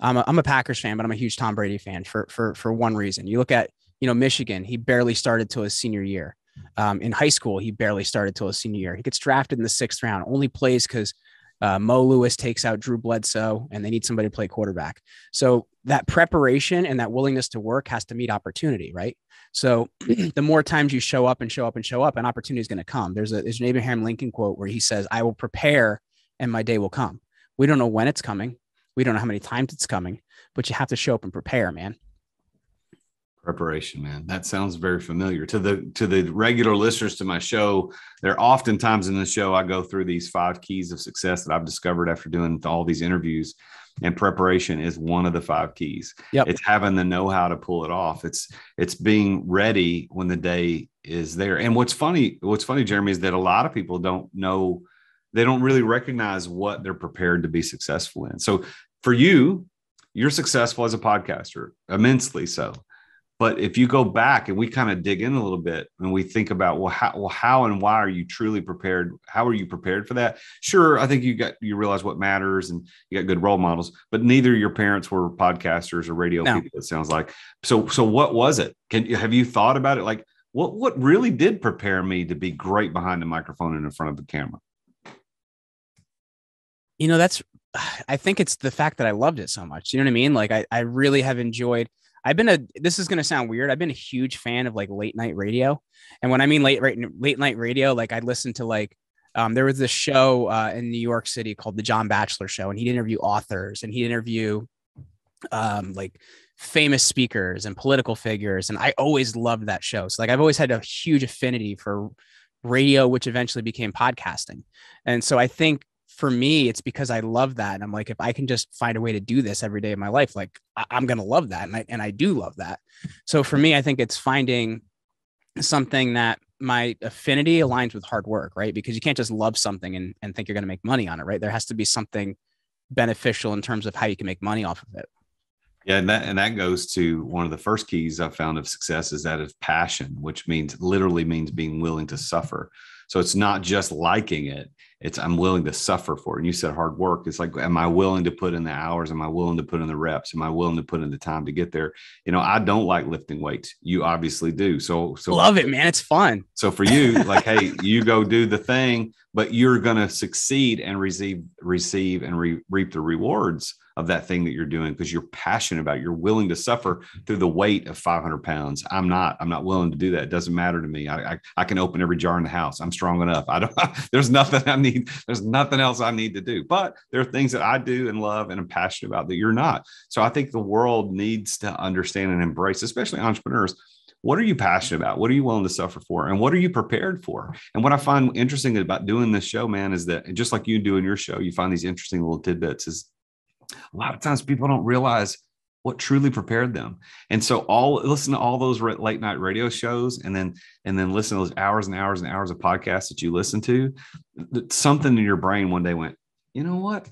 a Packers fan, but I'm a huge Tom Brady fan for one reason. You look at, Michigan, he barely started till his senior year. In high school, he barely started till his senior year. He gets drafted in the 6th round, only plays because Mo Lewis takes out Drew Bledsoe and they need somebody to play quarterback. So that preparation and that willingness to work has to meet opportunity, right? So the more times you show up, an opportunity is going to come. There's an Abraham Lincoln quote where he says, "I will prepare and my day will come." We don't know when it's coming. We don't know how many times it's coming, but you have to show up and prepare, man. Preparation, man. That sounds very familiar to the regular listeners to my show. There are oftentimes in the show, I go through these 5 keys of success that I've discovered after doing all these interviews, and preparation is one of the 5 keys. Yep. It's having the know-how to pull it off. It's being ready when the day is there. And what's funny, Jeremy, is that a lot of people don't know, they don't really recognize what they're prepared to be successful in. So for you, you're successful as a podcaster, immensely so. But if you go back and we kind of dig in a little bit and we think about, how and why are you truly prepared? How are you prepared for that? Sure, I think you realize what matters and you got good role models, but neither of your parents were podcasters or radio people, it sounds like. So what was it? Have you thought about it? Like what really did prepare me to be great behind the microphone and in front of the camera? I think it's the fact that I loved it so much. You know what I mean? Like I really have enjoyed. This is going to sound weird. I've been a huge fan of like late night radio. And when I mean late night radio, like I listened to there was this show in New York City called the John Batchelor Show, and he'd interview authors and he'd interview like famous speakers and political figures. And I always loved that show. So like I've always had a huge affinity for radio, which eventually became podcasting. And so I think for me, it's because I love that. And I'm like, if I can just find a way to do this every day of my life, like I'm going to love that. And I do love that. So for me, I think it's finding something that my affinity aligns with hard work, right? Because you can't just love something and think you're going to make money on it, right? There has to be something beneficial in terms of how you can make money off of it. Yeah, and that goes to one of the first keys I've found of success is that of passion, which literally means being willing to suffer. So it's not just liking it. It's I'm willing to suffer for it. And you said hard work. It's like, am I willing to put in the hours? Am I willing to put in the reps? Am I willing to put in the time to get there? I don't like lifting weights. You obviously do. So love it, man. It's fun. So for you, like, hey, you go do the thing, but you're going to succeed and receive and reap the rewards of that thing that you're doing because you're passionate about it. You're willing to suffer through the weight of 500 pounds. I'm not willing to do that. It doesn't matter to me. I can open every jar in the house. I'm strong enough. There's nothing I need. There's nothing else I need to do, but there are things that I do and love and I'm passionate about that you're not. So I think the world needs to understand and embrace, especially entrepreneurs. What are you passionate about? What are you willing to suffer for? And what are you prepared for? And what I find interesting about doing this show, man, is that just like you do in your show, you find these interesting little tidbits is a lot of times people don't realize what truly prepared them. And so listen to all those late night radio shows and then listen to those hours and hours and hours of podcasts that you listen to. Something in your brain one day went, you know what?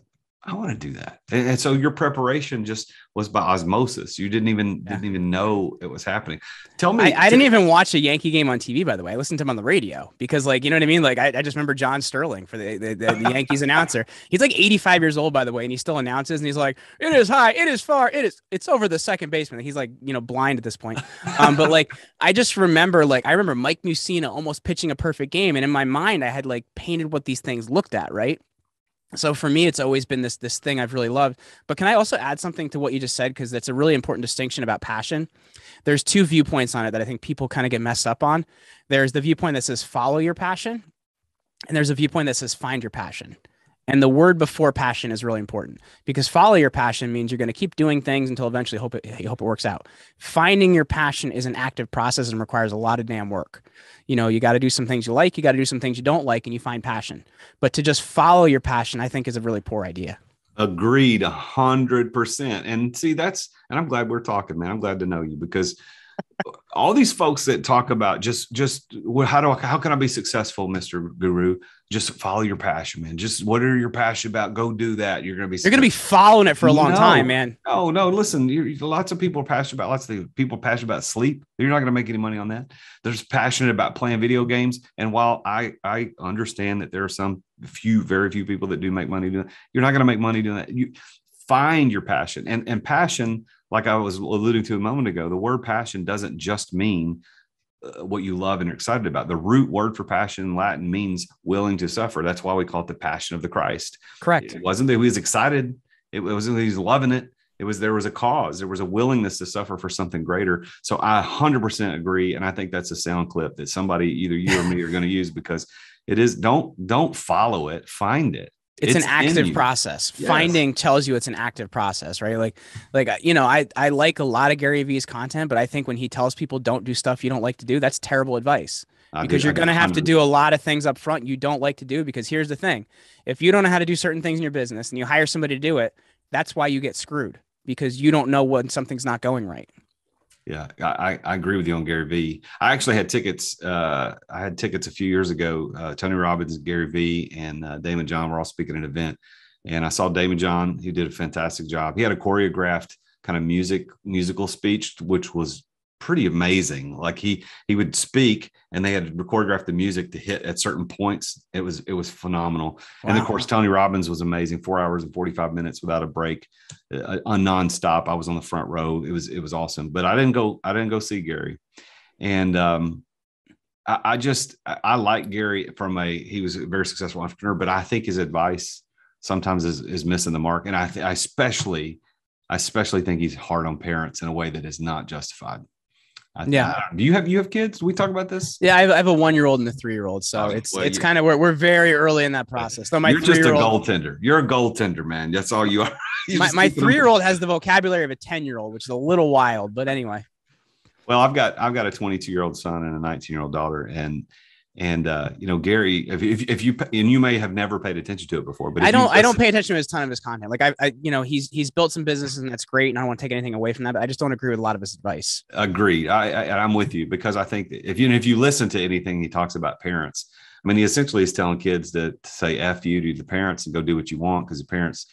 I want to do that. And so your preparation just was by osmosis. You didn't even know it was happening. Tell me. I didn't even watch a Yankee game on TV, by the way. I listened to him on the radio because you know what I mean? Like I just remember John Sterling for the Yankees announcer. He's like 85 years old, by the way. And he still announces and he's like, it is high, it is far, it's over the second baseman. He's like, blind at this point. But I just remember, I remember Mike Mussina almost pitching a perfect game. And in my mind, I had painted what these things looked at, right? So for me, it's always been this thing I've really loved. But can I also add something to what you just said? Because that's a really important distinction about passion. There's 2 viewpoints on it that I think people kind of get messed up on. There's the viewpoint that says follow your passion. And there's a viewpoint that says find your passion. And the word before passion is really important because follow your passion means you're going to keep doing things until eventually you hope it works out. Finding your passion is an active process and requires a lot of damn work. You got to do some things you like, you got to do some things you don't like, and you find passion. But to just follow your passion, I think is a really poor idea. Agreed 100%. And see, and I'm glad we're talking, man. I'm glad to know you because all these folks that talk about how can I be successful, Mr. Guru? Just follow your passion, man. Just what are you passionate about? Go do that. You're going to be You're going to be following it for a long time, man. No, listen, lots of people are passionate about lots of things. People are passionate about sleep. You're not going to make any money on that. They're just passionate about playing video games. And while I understand that there are very few people that do make money doing that, you're not going to make money doing that. You find your passion, and passion, like I was alluding to a moment ago, the word passion doesn't just mean what you love and are excited about. The root word for passion in Latin means willing to suffer. That's why we call it the passion of the Christ. Correct. It wasn't that he was excited. It wasn't that he's loving it. There was a cause. There was a willingness to suffer for something greater. So I 100% agree. And I think that's a sound clip that somebody, either you or me, are going to use, because it is, don't follow it, find it. It's an active process. Yes. Finding tells you it's an active process, right? I like a lot of Gary Vee's content, but I think when he tells people don't do stuff you don't like to do, that's terrible advice, because you're going to have to do a lot of things up front you don't like to do. Because here's the thing: if you don't know how to do certain things in your business and you hire somebody to do it, that's why you get screwed, because you don't know when something's not going right. Yeah, I agree with you on Gary Vee. I actually had tickets. I had tickets a few years ago. Tony Robbins, Gary Vee, and Damon John were all speaking at an event. And I saw Damon John, who did a fantastic job. He had a choreographed kind of musical speech, which was pretty amazing. Like he would speak, and they had choreographed the music to hit at certain points. It was phenomenal. Wow. And of course, Tony Robbins was amazing. 4 hours and 45 minutes without a break, nonstop. I was on the front row. It was awesome. But I didn't go see Gary. And I like Gary he was a very successful entrepreneur, but I think his advice sometimes is missing the mark. And I especially think he's hard on parents in a way that is not justified. Do you have kids? Do we talk about this? Yeah, I have a 1-year-old and a 3-year-old. So it's kind of we're very early in that process. So you're just a goaltender. You're a goaltender, man. That's all you are. My 3-year-old has the vocabulary of a 10-year-old, which is a little wild, but anyway. Well, I've got a 22-year-old son and a 19-year-old daughter, and Gary, if you may have never paid attention to it before, but I don't pay attention to a ton of his content. Like he's built some businesses, and that's great, and I don't want to take anything away from that, but I just don't agree with a lot of his advice. Agreed. I'm with you, because I think that if you listen to anything he talks about parents, I mean, he essentially is telling kids to say F you to the parents and go do what you want, because the parents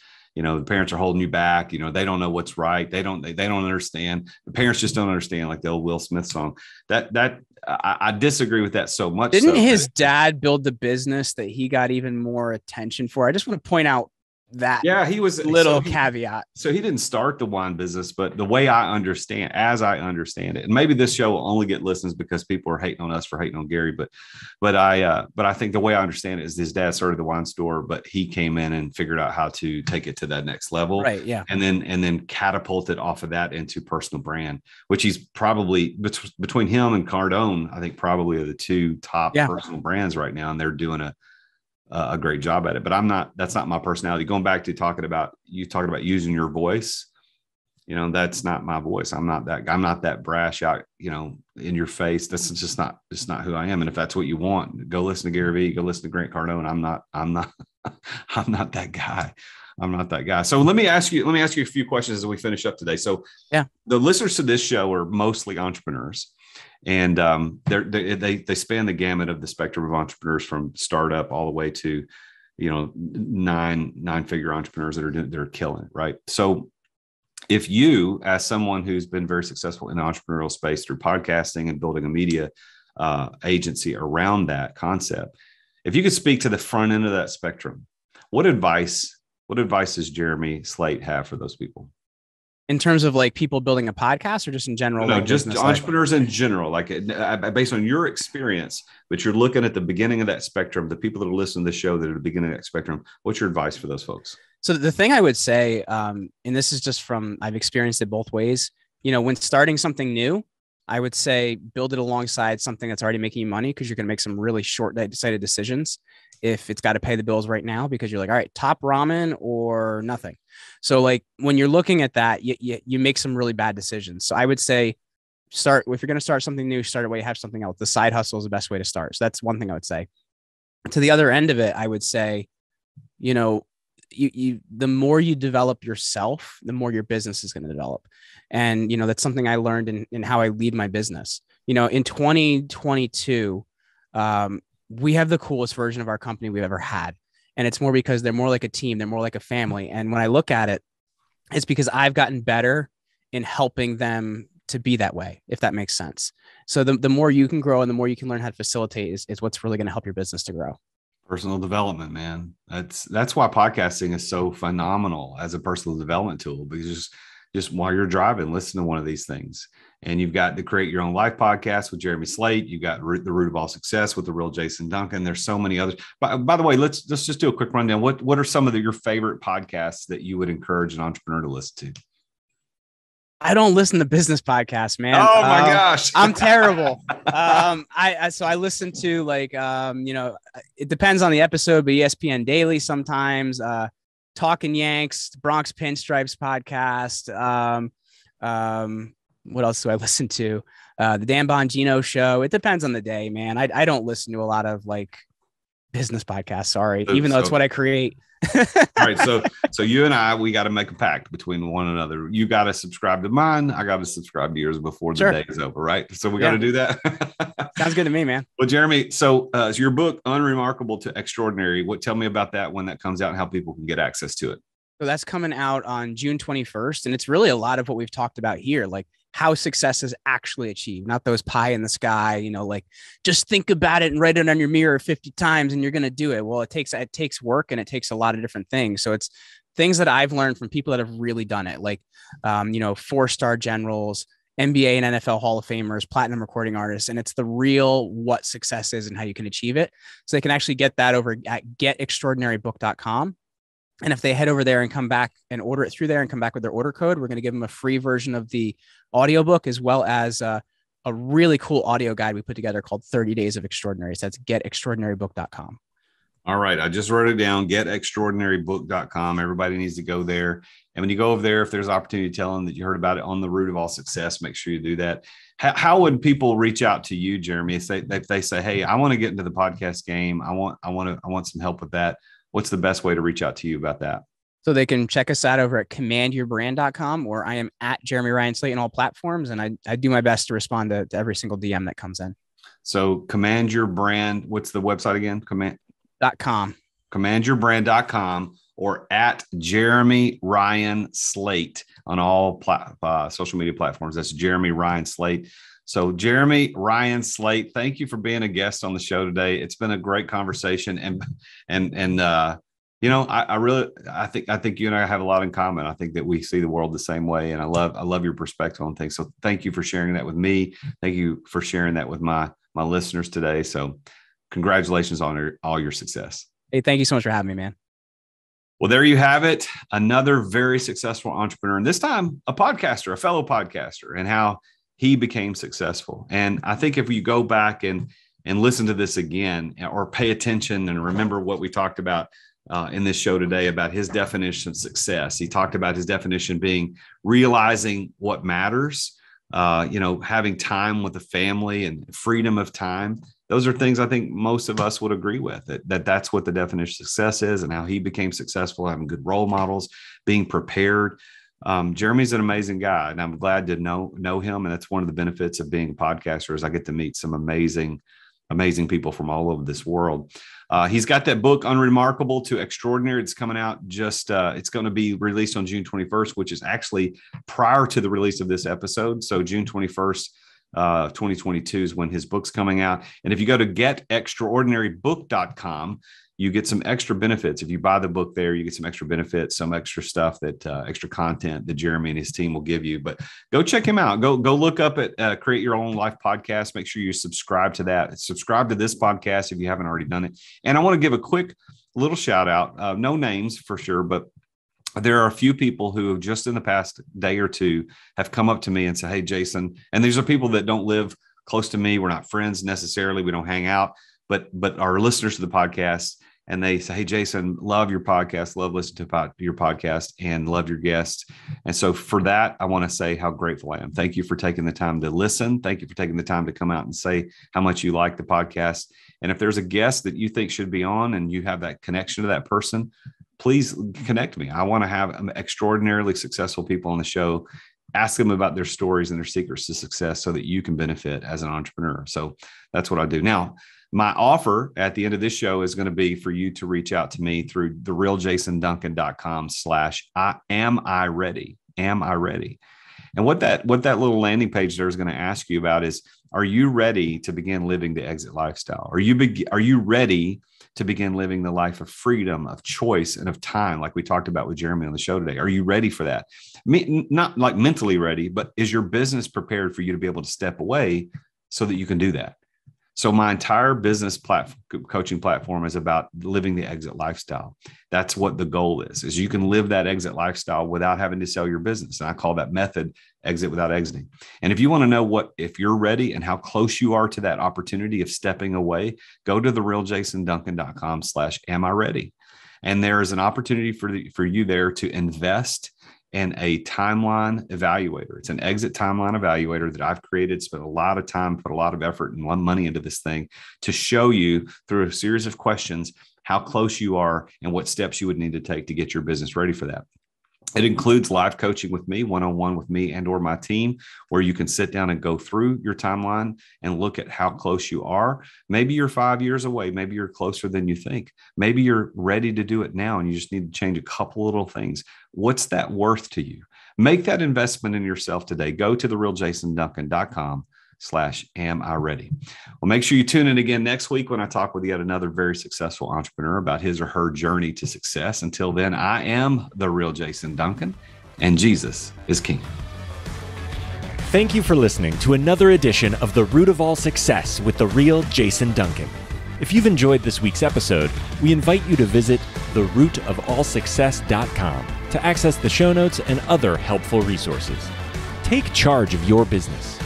are holding you back. They don't know what's right. They don't understand. The parents just don't understand, like the old Will Smith song. I disagree with that so much. Didn't his dad build the business that he got even more attention for? I just want to point out that. Yeah, he was caveat. So he didn't start the wine business, but the way I understand it, and maybe this show will only get listens because people are hating on us for hating on Gary, but I think the way I understand it is his dad started the wine store, but he came in and figured out how to take it to that next level. Right. Yeah. And then catapulted off of that into personal brand, which he's probably between him and Cardone, I think probably are the two top personal brands right now. And they're doing a great job at it, but that's not my personality. Going back to talking about using your voice, that's not my voice. I'm not that brash out, in your face. That's just not who I am. And if that's what you want, go listen to Gary Vee, go listen to Grant Cardone. I'm not that guy. I'm not that guy. So let me ask you a few questions as we finish up today. So the listeners to this show are mostly entrepreneurs. And they span the gamut of the spectrum of entrepreneurs, from startup all the way to, nine-figure entrepreneurs that are killing it, right? So if you, as someone who's been very successful in the entrepreneurial space through podcasting and building a media agency around that concept, if you could speak to the front end of that spectrum, what advice does Jeremy Slate have for those people? In terms of like people building a podcast, or just in general? No, just entrepreneurs in general, like based on your experience, but you're looking at the beginning of that spectrum, the people that are listening to the show that are at the beginning of that spectrum. What's your advice for those folks? So the thing I would say, and this is just I've experienced it both ways, when starting something new, I would say build it alongside something that's already making you money, because you're going to make some really short-sighted decisions if it's got to pay the bills right now, because you're like, all right, top ramen or nothing. So like when you're looking at that, you make some really bad decisions. So I would say if you're going to start something new, start away, have something else. The side hustle is the best way to start. So that's one thing I would say. To the other end of it, I would say, the more you develop yourself, the more your business is going to develop. And, that's something I learned in how I lead my business. In 2022, we have the coolest version of our company we've ever had. And it's more because they're more like a team. They're more like a family. And when I look at it, it's because I've gotten better in helping them to be that way, if that makes sense. So the more you can grow and the more you can learn how to facilitate is what's really going to help your business to grow. Personal development, man. That's why podcasting is so phenomenal as a personal development tool, because just while you're driving, listen to one of these things. And you've got the Create Your Own Life podcast with Jeremy Slate. You've got the Root of All Success with the real Jason Duncan. There's so many others. By the way, let's just do a quick rundown. What are some of your favorite podcasts that you would encourage an entrepreneur to listen to? I don't listen to business podcasts, man. Oh my gosh. I'm terrible. I listen to it depends on the episode, but ESPN Daily sometimes, Talking Yanks, Bronx Pinstripes podcast. What else do I listen to? The Dan Bongino show. It depends on the day, man. I don't listen to a lot of business podcasts. Sorry, even though it's what I create. All right. So you and we got to make a pact between one another. You got to subscribe to mine. I got to subscribe to yours before the day is over. Right. So we got to do that. Sounds good to me, man. Well, Jeremy, so your book, Unremarkable to Extraordinary, tell me about that when that comes out and how people can get access to it. So that's coming out on June 21st. And it's really a lot of what we've talked about here, like how success is actually achieved, not those pie in the sky, just think about it and write it on your mirror 50 times and you're going to do it. Well, it takes work and it takes a lot of different things. So it's things that I've learned from people that have really done it, like, 4-star generals, NBA and NFL Hall of Famers, platinum recording artists. And it's the real what success is and how you can achieve it. So they can actually get that over at getextraordinarybook.com. And if they head over there and come back and order it through there and come back with their order code, we're going to give them a free version of the audiobook, as well as a really cool audio guide we put together called 30 Days of Extraordinary. So that's getextraordinarybook.com. All right. I just wrote it down, getextraordinarybook.com. Everybody needs to go there. And when you go over there, if there's opportunity to tell them that you heard about it on the Root of All Success, make sure you do that. How would people reach out to you, Jeremy, if they say, hey, I want to get into the podcast game. I want some help with that. What's the best way to reach out to you about that? So they can check us out over at commandyourbrand.com, or I am at Jeremy Ryan Slate in all platforms. And I do my best to respond to every single DM that comes in. So Command Your Brand. What's the website again? Command.com. Commandyourbrand.com, or at Jeremy Ryan Slate on all social media platforms. That's Jeremy Ryan Slate. So Jeremy Ryan Slate, thank you for being a guest on the show today. It's been a great conversation, and I think you and I have a lot in common. I think that we see the world the same way, and I love your perspective on things. So thank you for sharing that with me. Thank you for sharing that with my listeners today. So congratulations on all your success. Hey, thank you so much for having me, man. Well, there you have it. Another very successful entrepreneur, and this time a podcaster, a fellow podcaster, and how he became successful. And I think if you go back and listen to this again, or pay attention and remember what we talked about in this show today about his definition of success. He talked about his definition being realizing what matters, having time with the family and freedom of time. Those are things I think most of us would agree with, that's what the definition of success is, and how he became successful, having good role models, being prepared. Jeremy's an amazing guy, and I'm glad to know him. And that's one of the benefits of being a podcaster, is I get to meet some amazing people from all over this world. He's got that book, Unremarkable to Extraordinary. It's coming out it's going to be released on June 21st, which is actually prior to the release of this episode. So June 21st, 2022 is when his book's coming out. And if you go to getextraordinarybook.com, you get some extra benefits. If you buy the book there, you get some extra benefits, some extra stuff extra content that Jeremy and his team will give you. But go check him out. Go look up at Create Your Own Life podcast. Make sure you subscribe to that. Subscribe to this podcast if you haven't already done it. And I want to give a quick little shout out. No names for sure, but there are a few people who have just in the past day or two have come up to me and said, hey, Jason, and these are people that don't live close to me. We're not friends necessarily. We don't hang out, but are listeners to the podcast. And they say, hey, Jason, love your podcast, love listening to your podcast, and love your guests. And so for that, I want to say how grateful I am. Thank you for taking the time to listen. Thank you for taking the time to come out and say how much you like the podcast. And if there's a guest that you think should be on and you have that connection to that person, please connect me. I want to have extraordinarily successful people on the show. Ask them about their stories and their secrets to success so that you can benefit as an entrepreneur. So that's what I do. Now, my offer at the end of this show is going to be for you to reach out to me through therealjasonduncan.com/am I ready? Am I ready? And what that little landing page there is going to ask you about is, are you ready to begin living the exit lifestyle? Are you ready to begin living the life of freedom, of choice, and of time, like we talked about with Jeremy on the show today? Are you ready for that? Not like mentally ready, but is your business prepared for you to be able to step away so that you can do that? So my entire business coaching platform is about living the exit lifestyle. That's what the goal is you can live that exit lifestyle without having to sell your business. And I call that method exit without exiting. And if you want to know if you're ready and how close you are to that opportunity of stepping away, go to therealjasonduncan.com/am I ready? And there is an opportunity for you there to invest and a timeline evaluator. It's an exit timeline evaluator that I've created, spent a lot of time, put a lot of effort and money into this thing to show you through a series of questions how close you are and what steps you would need to take to get your business ready for that. It includes live coaching with me, one-on-one with me and or my team, where you can sit down and go through your timeline and look at how close you are. Maybe you're 5 years away. Maybe you're closer than you think. Maybe you're ready to do it now and you just need to change a couple little things. What's that worth to you? Make that investment in yourself today. Go to therealjasonduncan.com/am I ready? Well, make sure you tune in again next week when I talk with yet another very successful entrepreneur about his or her journey to success. Until then, I am the real Jason Duncan, and Jesus is King. Thank you for listening to another edition of The Root of All Success with the real Jason Duncan. If you've enjoyed this week's episode, we invite you to visit therootofallsuccess.com to access the show notes and other helpful resources. Take charge of your business.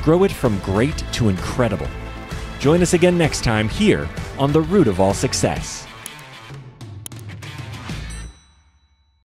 Grow it from great to incredible. Join us again next time here on The Root of All Success.